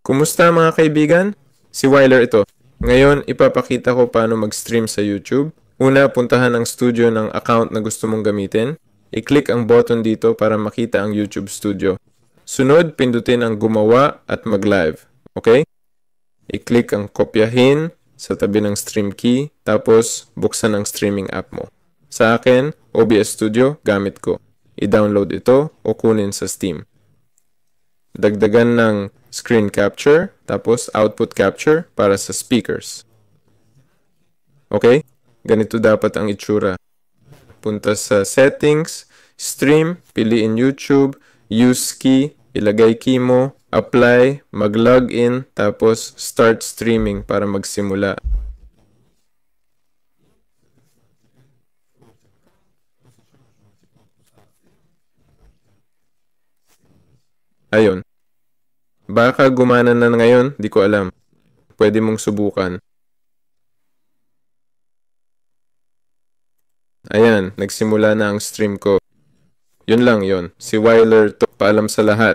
Kumusta mga kaibigan? Si Wyler ito. Ngayon, ipapakita ko paano mag-stream sa YouTube. Una, puntahan ang studio ng account na gusto mong gamitin. I-click ang button dito para makita ang YouTube Studio. Sunod, pindutin ang gumawa at mag-live. Okay? I-click ang kopyahin sa tabi ng stream key, tapos buksan ang streaming app mo. Sa akin, OBS Studio, gamit ko. I-download ito o kunin sa Steam. Dagdagan ng screen capture, tapos output capture para sa speakers. Okay? Ganito dapat ang itsura. Punta sa settings, stream, piliin YouTube, use key, ilagay key mo, apply, mag-login, tapos start streaming para magsimula. Ayun. Baka gumana na ngayon, di ko alam. Pwede mong subukan. Ayan, nagsimula na ang stream ko. Yun lang yun. Si Wyler to. Paalam sa lahat.